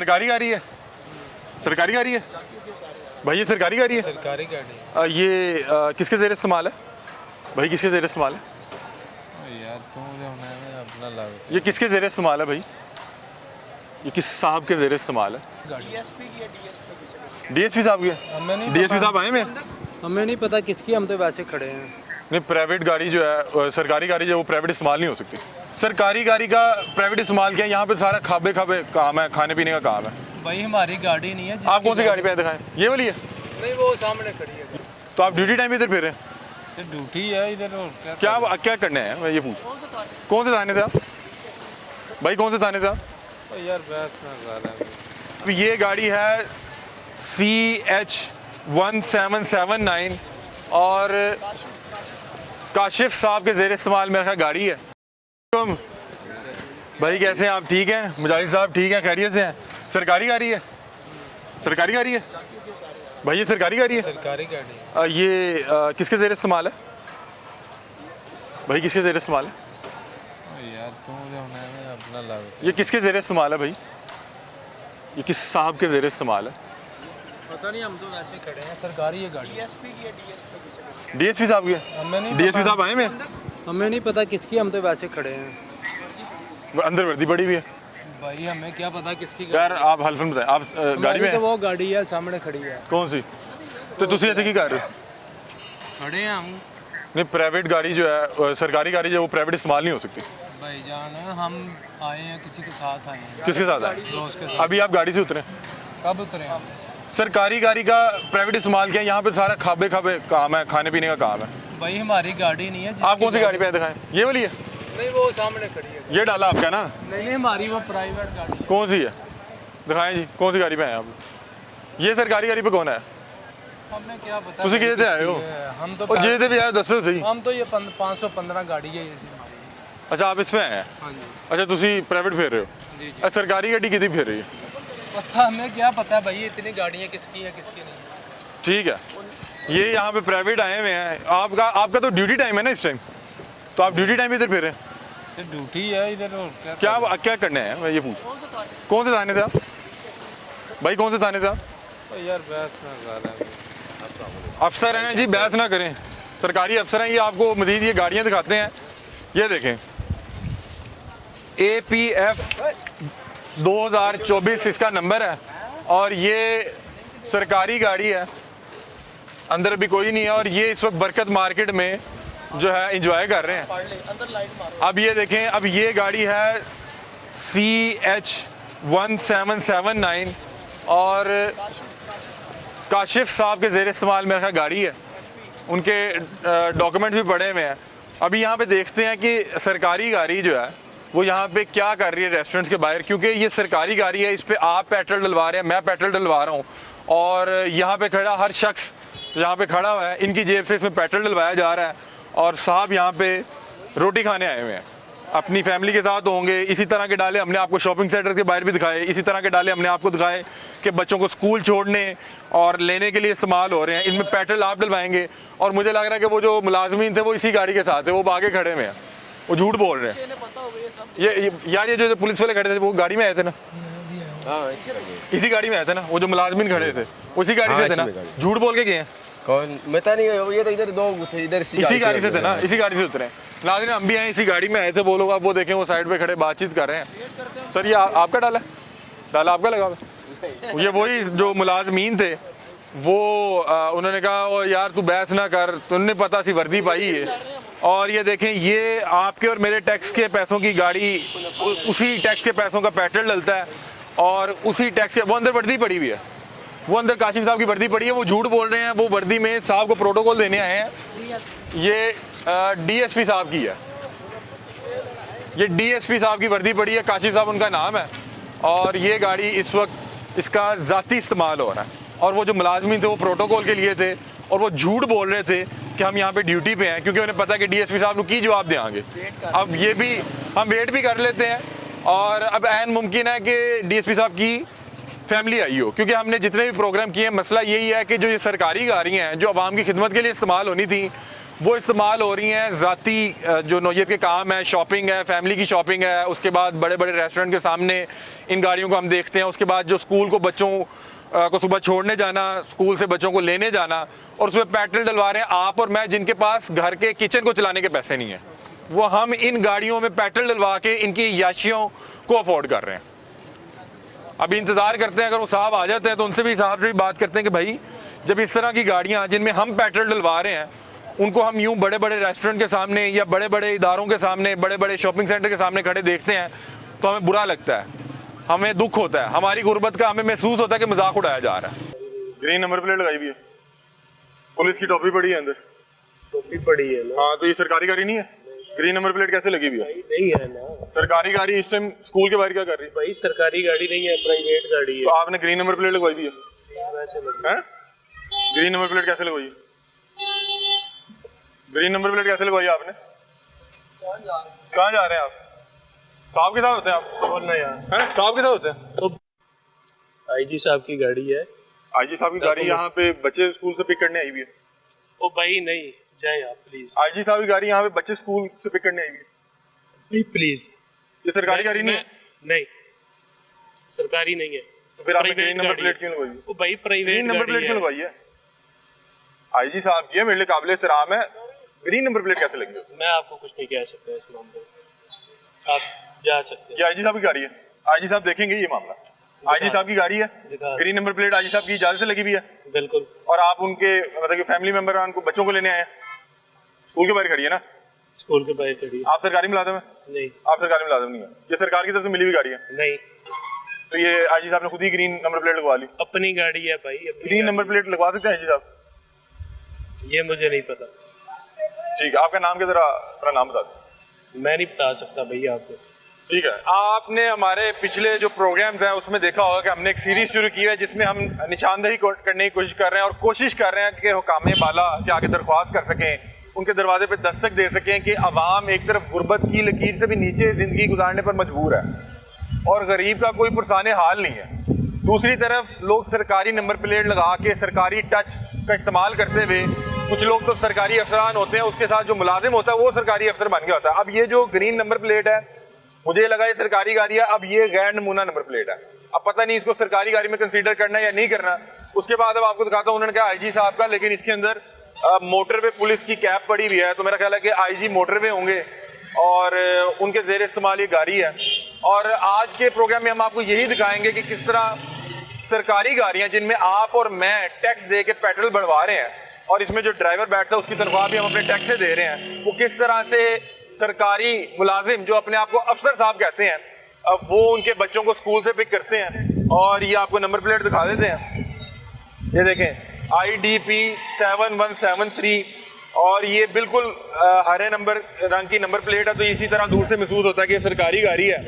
सरकारी गाड़ी है, सरकारी गाड़ी है भाई, ये सरकारी गाड़ी है। सरकारी गाड़ी है। ये किसके ज़ेर इस्तेमाल है भाई, किसके ज़ेर इस्तेमाल है? यार तुम जो है अपना लग ये किसके ज़ेर इस्तेमाल है भाई, ये किस साहब के ज़ेर इस्तेमाल है? डीएसपी साहब की है। हमें नहीं डीएसपी साहब आए में? हमें नहीं पता किसकी, हम तो वैसे खड़े हैं। नहीं, प्राइवेट गाड़ी जो है, सरकारी गाड़ी जो है वो प्राइवेट इस्तेमाल नहीं हो सकती। सरकारी गाड़ी का प्राइवेट इस्तेमाल किया, यहाँ पे सारा खाबे खाबे काम है, खाने पीने का काम है। भाई हमारी गाड़ी नहीं है। आप कौन सी गाड़ी पे दिखाएं? ये वाली है? नहीं, वो सामने खड़ी है। तो आप ड्यूटी टाइम इधर फिर रहे हैं? ये ड्यूटी है इधर। और क्या क्या करने हैं, मैं ये पूछ। कौन से थाने थे आप भाई, कौन से थाने थे आप? यार बहस ना ज़्यादा। अब ये गाड़ी है CH1779 और काशिफ साहब के ज़ेर इस्तेमाल मेरा ख्याल गाड़ी है। तुम भाई कैसे हैं आप? ठीक हैं मुजाहिद साहब? ठीक है, खैरियत से हैं? सरकारी गाड़ी है, सरकारी गाड़ी है भाई, ये सरकारी गाड़ी है। सरकारी गाड़ी है। ये किसके ज़ेर इस्तेमाल है भाई, किसके ज़ेर इस्तेमाल है? यार तुम जो है अपना लग ये किसके ज़ेर इस्तेमाल है भाई, ये किस साहब के ज़ेर इस्तेमाल है? पता नहीं, हम तो वैसे खड़े हैं। सरकारी है गाड़ी। डीएसपी साहब की है। हमें नहीं डीएसपी साहब आए में? हमें नहीं पता किसकी, हम तो वैसे खड़े हैं। वो अंदर वर्दी पड़ी हुई है। भाई हमें क्या पता किसकी यार आप हल्फन बताएं, आप गाड़ी में तो वो गाड़ी है सामने खड़ी है। कौन सी? तो तुसी ऐसे की कर रहे हो? खड़े हैं हम। नहीं, प्राइवेट गाड़ी जो है, सरकारी गाड़ी जो है वो प्राइवेट इस्तेमाल नहीं हो सकती। भाईजान हम आए हैं, किसी के साथ आए हैं। किसके साथ आए? दोस्त के साथ। अभी आप गाड़ी से उतरे? कब उतरे हम? सरकारी गाड़ी का प्राइवेट इस्तेमाल किया, यहाँ पे सारा खाबे खाबे काम है, खाने पीने का काम है। भाई हमारी गाड़ी नहीं है। आप कौन सी गाड़ी पे दिखाएं? ये वाली है? नहीं, वो सामने खड़ी है। ये डाला आपका ना? नहीं, हमारी वो प्राइवेट गाड़ी है। कौन सी है दिखाएं जी, कौन सी गाड़ी पे हैं आप? ये सरकारी गाड़ी पे कौन है? हमें क्या पता। तुसी किधर से आए हो? हम तो और ये भी यार दसो सही। हम तो ये 515 गाड़ी है ये हमारी। अच्छा, आप इसमें आए हैं? हाँ जी। अच्छा, तुसी प्राइवेट फेर रहे हो? जी जी। सरकारी गाड़ी कितनी फेर रही है? पता हमें क्या पता भाई, इतनी गाड़ियाँ किसकी है किसकी नहीं। ठीक है, ये यहाँ पे प्राइवेट आए हुए हैं। आपका तो ड्यूटी टाइम है ना इस टाइम, तो आप ड्यूटी टाइम इधर फिर रहे हैं? ड्यूटी है इधर। और क्या करने हैं, मैं ये पूछ। कौन से थाने थे आप भाई, कौन से थाने थे आप? यार बहस ना ज़्यादा। अफसर हैं जी, बहस ना करें, सरकारी अफसर हैं। ये आपको मजीद ये गाड़ियाँ दिखाते हैं, ये देखें APF 2024 इसका नंबर है और ये सरकारी गाड़ी है। अंदर अभी कोई नहीं है और ये इस वक्त बरकत मार्केट में जो है इंजॉय कर रहे हैं। अब ये देखें, अब ये गाड़ी है CH1779 और काशिफ साहब के ज़ेर इस्तेमाल मेरा ख्याल गाड़ी है। उनके डॉक्यूमेंट भी पड़े हुए हैं। अभी यहाँ पे देखते हैं कि सरकारी गाड़ी जो है वो यहाँ पे क्या कर रही है रेस्टोरेंट्स के बाहर, क्योंकि ये सरकारी गाड़ी है, इस पर आप पेट्रोल डलवा रहे हैं, मैं पेट्रोल डलवा रहा हूँ और यहाँ पे खड़ा हर शख्स यहाँ पे खड़ा हुआ है, इनकी जेब से इसमें पेट्रोल डलवाया जा रहा है और साहब यहाँ पे रोटी खाने आए हुए हैं, अपनी फैमिली के साथ होंगे। इसी तरह के डाले हमने आपको शॉपिंग सेंटर के बाहर भी दिखाए, इसी तरह के डाले हमने आपको दिखाए कि बच्चों को स्कूल छोड़ने और लेने के लिए इस्तेमाल हो रहे हैं। इनमें पेट्रोल आप डलवाएंगे और मुझे लग रहा है कि वो जो मुलाजमीन थे वो इसी गाड़ी के साथ है, वो आगे खड़े हुए हैं, वो झूठ बोल रहे हैं। ये यार ये जो पुलिस वाले खड़े थे वो गाड़ी में आए थे ना? इसी गाड़ी में आए थे ना? वो जो मुलाजमीन खड़े थे उसी गाड़ी से थे ना? झूठ बोल के गए हैं? कौन पता नहीं, ये तो इधर दो थे, इधर इसी गाड़ी से थे ना? इसी गाड़ी से उतरे। नाज़रीन, हम भी आए इसी गाड़ी में आए थे। वो लोग आप वो देखें, वो साइड पे खड़े बातचीत कर रहे हैं। सर ये आपका डाला है? डाला आपका लगा हुआ? ये वही जो मुलाजमीन थे वो उन्होंने कहा ओ यार तू बहस ना कर, तुमने पता सी वर्दी पाई है। और ये देखें, ये आपके और मेरे टैक्स के पैसों की गाड़ी, उसी टैक्स के पैसों का पेट्रोल डलता है और उसी टैक्स के, वो अंदर वर्दी पड़ी हुई है, वो अंदर काशिफ साहब की वर्दी पड़ी है। वो झूठ बोल रहे हैं, वो वर्दी में साहब को प्रोटोकॉल देने आए हैं। ये DSP साहब की है, ये DSP साहब की वर्दी पड़ी है, काशिफ साहब उनका नाम है और ये गाड़ी इस वक्त इसका ज़ाती इस्तेमाल हो रहा है। और वो जो मुलाजमीन थे वो प्रोटोकॉल के लिए थे और वो झूठ बोल रहे थे कि हम यहाँ पे ड्यूटी पे हैं, क्योंकि उन्हें पता है कि DSP साहब को की जवाब देंगे। अब ये भी हम वेट भी कर लेते हैं और अब ऐन मुमकिन है कि DSP साहब की फैमिली आई हो, क्योंकि हमने जितने भी प्रोग्राम किए हैं मसला यही है कि जो ये सरकारी गाड़ियाँ हैं जो आवाम की खिदमत के लिए इस्तेमाल होनी थी वो इस्तेमाल हो रही हैं ज़ाती जो नौयत के काम है, शॉपिंग है, फैमिली की शॉपिंग है, उसके बाद बड़े बड़े रेस्टोरेंट के सामने इन गाड़ियों को हम देखते हैं। उसके बाद जो स्कूल को बच्चों को सुबह छोड़ने जाना, स्कूल से बच्चों को लेने जाना, और उसमें पेट्रोल डलवा रहे हैं आप और मैं, जिनके पास घर के किचन को चलाने के पैसे नहीं हैं, वो हम इन गाड़ियों में पेट्रोल डलवा के इनकी याशियों को अफोर्ड कर रहे हैं। अभी इंतज़ार करते हैं, अगर वो साहब आ जाते हैं तो उनसे भी साहब से भी बात करते हैं कि भाई जब इस तरह की गाड़ियाँ जिनमें हम पेट्रोल डलवा रहे हैं उनको हम यूं बड़े बड़े रेस्टोरेंट के सामने या बड़े बड़े इदारों के सामने, बड़े बड़े शॉपिंग सेंटर के सामने खड़े देखते हैं तो हमें बुरा लगता है, हमें दुख होता है, हमारी गुर्बत का हमें महसूस होता है कि मजाक उड़ाया जा रहा है। ग्रीन नंबर प्लेट लगाई हुई है, पुलिस की टोपी पड़ी है अंदर, टोपी पड़ी है ना। हाँ, तो ये सरकारी गाड़ी नहीं है? ग्रीन नंबर प्लेट कैसे लगी हुई है? नहीं है ना सरकारी गाड़ी इस टाइम स्कूल के बाहर क्या कर रही है? भाई, सरकारी गाड़ी नहीं है, प्राइवेट गाड़ी है। तो आपने ग्रीन नंबर प्लेट लगवाई दी है? वैसे लगी हैं? ग्रीन नंबर प्लेट कैसे लगवाई? ग्रीन नंबर प्लेट कैसे लगवाई आपने? कहाँ जा रहे हैं आप? साहब के साथ होते हैं आप? बोलना यार, हैं? साहब के साथ होते हैं? तो आईजी साहब की गाड़ी है। आईजी साहब की गाड़ी यहाँ पे बच्चे स्कूल से पिक करने आई हुई है। ओ भाई नहीं, जाए आप प्लीज। आईजी साहब की गाड़ी यहाँ पे बच्चे स्कूल से पिक करने आई हुई है। भाई प्लीज, ये सरकारी गाड़ी नहीं है? नहीं, सरकारी नहीं है। तो फिर आपने प्राइवेट ग्रीन नंबर गाड़ी प्लेट है। क्यों लगवाई? ओ भाई, प्राइवेट ग्रीन नंबर गाड़ी प्लेट क्यों है। लगवाई है? आईजी साहब की है, मेरे लिए काबिल एहतराम है, ग्रीन नंबर प्लेट कैसे लगी? मैं आपको कुछ नहीं कह सकता इस मामले में, आप जा सकते ये आईजी साहब की गाड़ी है, आईजी साहब देखेंगे ये मामला। आईजी साहब की गाड़ी है, दिखा। ग्रीन नंबर प्लेट आईजी साहब की इजाजत से लगी हुई है, हैं। बिल्कुल। और आप उनके मतलब कि फैमिली मेंबर उनको बच्चों को लेने आए हैं, स्कूल के बाहर खड़ी है ना? स्कूल के बाहर खड़ी है। आप सरकारी मुलाजिम है? नहीं आप सरकारी मुलाजिम नहीं है, ये सरकार की तरफ से मिली हुई गाड़ी है। नहीं, तो ये आईजी साहब ने खुद ही ग्रीन नंबर प्लेट लगवा ली। अपनी गाड़ी है भाई, अपनी ग्रीन नंबर प्लेट लगवा सकते हैं आईजी साहब? गाड़ी। ये मुझे नहीं पता, ठीक है, आपका नाम क्या, जरा अपना नाम बता दें। मैं नहीं बता सकता भैया आपको। ठीक है, आपने हमारे पिछले जो प्रोग्राम्स हैं उसमें देखा होगा कि हमने एक सीरीज शुरू की है जिसमें हम निशानदेही करने की कोशिश कर रहे हैं, और कोशिश कर रहे हैं कि हुकाम बाला के आगे दरख्वास्त कर सकें, उनके दरवाजे पे दस्तक दे सकें कि अवाम एक तरफ गुर्बत की लकीर से भी नीचे ज़िंदगी गुजारने पर मजबूर है और गरीब का कोई पुरसाने हाल नहीं है। दूसरी तरफ लोग सरकारी नंबर प्लेट लगा के सरकारी टच का इस्तेमाल करते हुए, कुछ लोग तो सरकारी अफसरान होते हैं, उसके साथ जो मुलाजिम होता है वो सरकारी अफसर बन गया होता है। अब ये जो ग्रीन नंबर प्लेट है, मुझे लगा ये सरकारी गाड़ी है, अब ये गैर नमूना नंबर प्लेट है। अब पता नहीं इसको सरकारी गाड़ी में कंसीडर करना है या नहीं करना। उसके बाद अब आपको दिखाता हूँ, उन्होंने कहा आईजी साहब का, लेकिन इसके अंदर मोटरवे पुलिस की कैप पड़ी हुई है, तो मेरा ख्याल है कि आईजी मोटरवे होंगे और उनके जेर इस्तेमाल ये गाड़ी है। और आज के प्रोग्राम में हम आपको यही दिखाएंगे कि किस तरह सरकारी गाड़ियां जिनमें आप और मैं टैक्स दे के पेट्रोल बढ़वा रहे हैं, और इसमें जो ड्राइवर बैठता है उसकी तनख्वाह भी हम अपने टैक्स से दे रहे हैं, वो किस तरह से सरकारी मुलाजिम जो अपने आप को अफसर साहब कहते हैं, अब वो उनके बच्चों को स्कूल से पिक करते हैं। और ये आपको नंबर प्लेट दिखा देते हैं, ये देखें IDP 7173, और ये बिल्कुल हरे नंबर रंग की नंबर प्लेट है। तो इसी तरह दूर से महसूस होता है कि ये सरकारी गाड़ी है,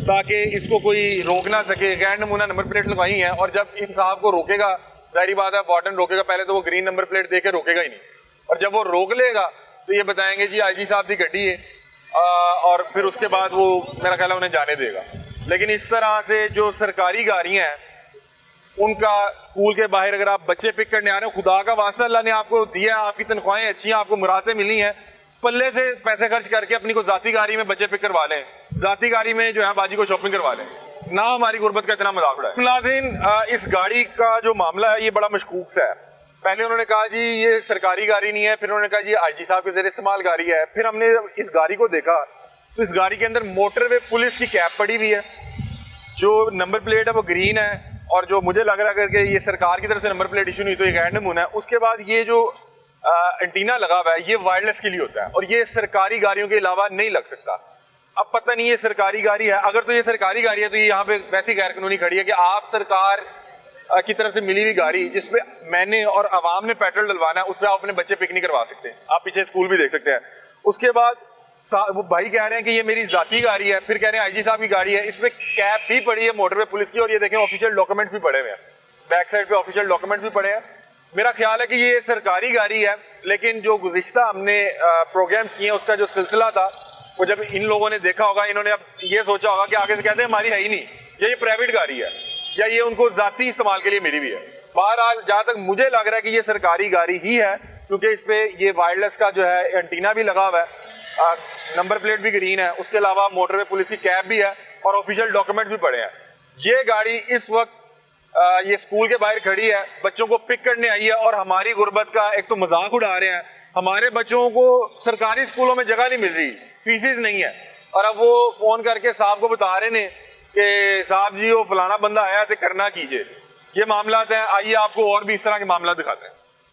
ताकि इसको कोई रोक ना सके। गैर नमूना नंबर प्लेट लगवाई है, और जब इन साहब को रोकेगा, जाहिर बात है वार्डन रोकेगा पहले, तो वो ग्रीन नंबर प्लेट दे के रोकेगा ही नहीं, और जब वो रोक लेगा तो ये बताएंगे जी आईजी साहब की गड्डी है, और फिर उसके बाद वो मेरा ख्याल है उन्हें जाने देगा। लेकिन इस तरह से जो सरकारी गाड़ियां हैं, उनका स्कूल के बाहर अगर आप बच्चे पिक करने आ रहे हो, खुदा का वास्ता अल्लाह ने आपको दिया, आपकी तनख्वाहें अच्छी हैं, आपको मुरादें मिली हैं, पल्ले से पैसे खर्च करके अपनी को जाती गाड़ी में बच्चे पिक करवा लें, जाती गाड़ी में जो है बाजी को शॉपिंग करवा लें, ना हमारी गुर्बत का इतना मजाक उड़ाए। नाज़रीन, इस गाड़ी का जो मामला है ये बड़ा मशकूक सा है। पहले उन्होंने कहा जी ये सरकारी गाड़ी नहीं है, फिर उन्होंने कहा जी आईजी साहब के ज़रिए इस्तेमाल गाड़ी है, फिर हमने इस गाड़ी को देखा तो इस गाड़ी के अंदर मोटरवे पुलिस की कैप पड़ी हुई है, जो नंबर प्लेट है वो ग्रीन है, और जो मुझे लग रहा है कि ये सरकार की तरफ से नंबर प्लेट इशू नहीं तो ये गैर नमूना है। उसके बाद ये जो एंटीना लगा हुआ है ये वायरलेस के लिए होता है, और ये सरकारी गाड़ियों के अलावा नहीं लग सकता। अब पता नहीं ये सरकारी गाड़ी है, अगर तो ये सरकारी गाड़ी है तो ये यहाँ पे वैसी गैर कानूनी खड़ी है कि आप सरकार की तरफ से मिली हुई गाड़ी जिसपे मैंने और आवाम ने पेट्रोल डलवाना है, उससे आप अपने बच्चे पिक नहीं करवा सकते। आप पीछे स्कूल भी देख सकते हैं। उसके बाद वो भाई कह रहे हैं कि ये मेरी जाती गाड़ी है, फिर कह रहे हैं आईजी साहब की गाड़ी है, इसमें कैप भी पड़ी है मोटरवे पुलिस की, और ये देखें ऑफिशियल डॉक्यूमेंट्स भी पड़े हुए हैं, बैक साइड पे ऑफिशियल डॉक्यूमेंट्स भी पड़े हैं। मेरा ख्याल है कि ये सरकारी गाड़ी है, लेकिन जो गुज़िश्ता हमने प्रोग्राम्स किए हैं उसका जो सिलसिला था, वो जब इन लोगों ने देखा होगा, इन्होंने अब ये सोचा होगा कि आगे से कहते हैं हमारी है ही नहीं, ये प्राइवेट गाड़ी है, या ये उनको जाती इस्तेमाल के लिए मिली हुई है। बहरहाल जहाँ तक मुझे लग रहा है कि ये सरकारी गाड़ी ही है, क्योंकि इस पे ये वायरलेस का जो है एंटीना भी लगा हुआ है, नंबर प्लेट भी ग्रीन है, उसके अलावा मोटरवे पुलिस की कैब भी है और ऑफिशियल डॉक्यूमेंट भी पड़े हैं। ये गाड़ी इस वक्त ये स्कूल के बाहर खड़ी है, बच्चों को पिक करने आई है और हमारी गुर्बत का एक तो मजाक उड़ा रहे हैं। हमारे बच्चों को सरकारी स्कूलों में जगह नहीं मिल रही, फीसिस नहीं है, और अब वो फोन करके साहब को बता रहे ने कि साहब जी वो फलाना बंदा आया तो करना कीजिए। ये मामला है। आइए आपको और भी इस तरह के मामला दिखाते हैं।